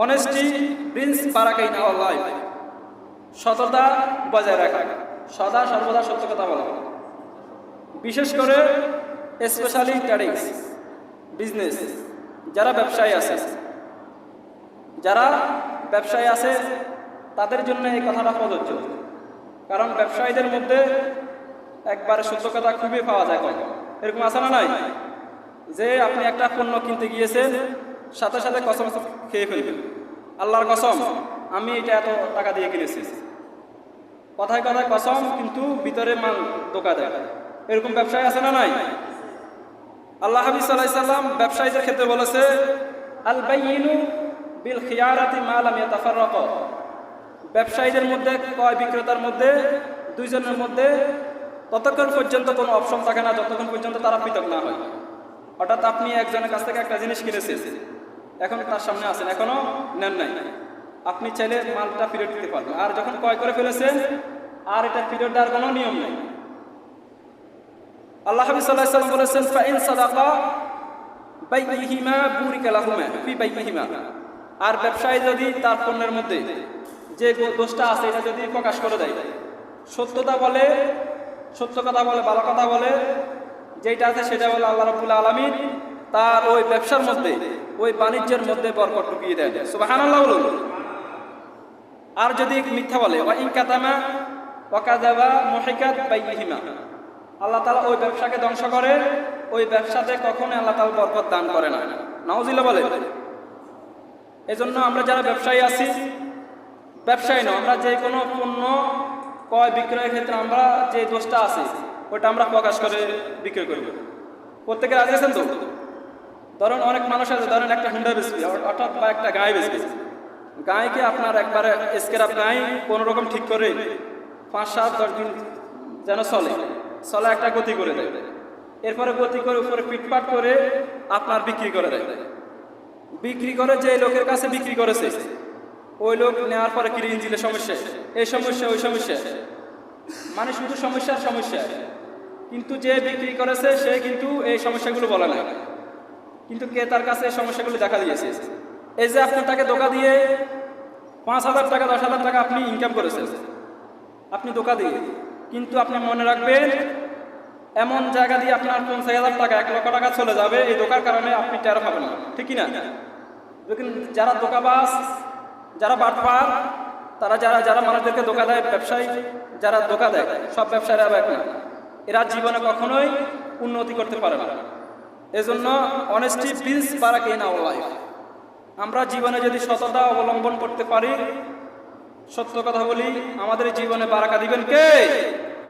Honesty brings বারাকা in our life. সততা বজায় রাখা, সদা সর্বদা সত্য কথা বলা, বিশেষ করে স্পেশালি ট্রেডিংস বিজনেস, যারা ব্যবসায়ী আছে তাদের জন্য এই কথাটা প্রযোজ্য। কারণ ব্যবসায়ীদের মধ্যে একবারে সত্য কথা খুবই পাওয়া যায়। এরকম আছে না নাই যে আপনি একটা পণ্য কিনতে গিয়েছেন, সাথে সাথে কসম খেয়ে ফেলবেন, আল্লাহর কসম আমি এটা এত টাকা দিয়ে কিনেছি, কথায় কথায় কসম কিন্তু ভিতরে মাল ধোঁকা দেয়। এরকম ব্যবসায়ী আছে না নাই? আল্লাহ হাবিব সাল্লাল্লাহু আলাইহি সাল্লাম ব্যবসায়ীদের ক্ষেত্রে বলেছে, আল বাইয়িনু বিল খিয়ারাতি মা লাম ইয়াতাফাররাকা। ব্যবসায়ীদের মধ্যে, ক্রয় বিক্রেতার মধ্যে, দুইজনের মধ্যে ততক্ষণ পর্যন্ত কোনো অপশন থাকে না যতক্ষণ পর্যন্ত তারা পৃথক না হয়। হঠাৎ আপনি একজনের কাছ থেকে একটা জিনিস কিনেছেন, এখন তার সামনে আছেন, এখনো নেন নাই, আপনি চাইলে মালটা ফেরত দিতে পারবেন। আর যখন ক্রয় করে ফেলেছেন আর এটা ফেরত দেওয়ার কোনো নিয়ম নেই। আল্লাহ হাবিব সাল্লাল্লাহু আলাইহি ওয়াসাল্লাম বলেছেন, ফাইন সাদাকা বাইইহিমা বুরিকা লাহুমা ফি বাইইহিমা। আর ব্যবসায়ী যদি তার পণ্যের মধ্যে যে দোষটা আছে এটা যদি প্রকাশ করে দেয়, সত্যতা বলে, সত্য কথা বলে, ভালো কথা বলে, যেটা আছে সেটা বলে, আল্লাহ রাব্বুল আলামিন তার ওই ব্যবসার মধ্যে, ওই বাণিজ্যের মধ্যে বরকত ঢুকিয়ে দেন। সুবহানাল্লাহ বলুন। আর যদি মিথ্যা বলে, ওয়া ইন কাতামা ওয়া কাযাবা মুহিকাত বাইইহিমা, আল্লাহ তাআলা ওই ব্যবসাকে ধ্বংস করে, ওই ব্যবসাতে কখনো আল্লাহ তাআলা বরকত দান করে না। নাউযুবিল্লাহ বলে। এজন্য আমরা যারা ব্যবসায়ী আছি, ব্যবসায়ী নয়, আমরা যে কোনো পণ্য ক্রয় বিক্রয়ের ক্ষেত্রে আমরা যে দোষটা আছে ওটা আমরা প্রকাশ করে বিক্রয় করব। প্রত্যেকে রাজি আছেন তো? ধরুন অনেক মানুষ আছে, ধরেন একটা হুন্ডা বেচবে অর্থাৎ বা একটা গায়ে বেচবে, গায়েকে আপনার একবারে স্ক্র্যাপ গায়ে কোনো রকম ঠিক করে 5-7-10 দিন যেন চলে একটা গতি করে দেয়, এরপরে গতি করে উপরে পিটপাট করে আপনার বিক্রি করে দেয়। বিক্রি করে যে লোকের কাছে বিক্রি করেছে ওই লোক নেওয়ার পরে কি ইঞ্জিনের সমস্যা, এই সমস্যা, ওই সমস্যা, মানে শুধু সমস্যা। কিন্তু যে বিক্রি করেছে সে কিন্তু এই সমস্যাগুলো বলে না, কিন্তু ক্রেতার কাছে এই সমস্যাগুলো দেখা দিয়েছে। এই যে আপনি তাকে ধোঁকা দিয়ে 5,000 টাকা 10,000 টাকা আপনি ইনকাম করেছেন, আপনি ধোঁকা দিয়ে, কিন্তু আপনি মনে রাখবেন এমন জায়গা দিয়ে আপনার 50,000 টাকা 1 লক্ষ টাকা চলে যাবে এই ধোঁকার কারণে, আপনি টের পাবেন না, ঠিক কি না? দেখুন যারা ধোঁকাবাজ, যারা বাটপার, তারা যারা মানুষদেরকে ধোঁকা দেয়, ব্যবসায়ী যারা ধোঁকা দেয়, সব ব্যবসায়ীরা এক না, এরা জীবনে কখনোই উন্নতি করতে পারে না। এজন্য অনেস্টি ব্রিংস বারাকা ইন আওয়ার লাইফ। আমরা জীবনে যদি সততা অবলম্বন করতে পারি, সত্য কথা বলি, আমাদের জীবনে বারাকা দিবেন কে?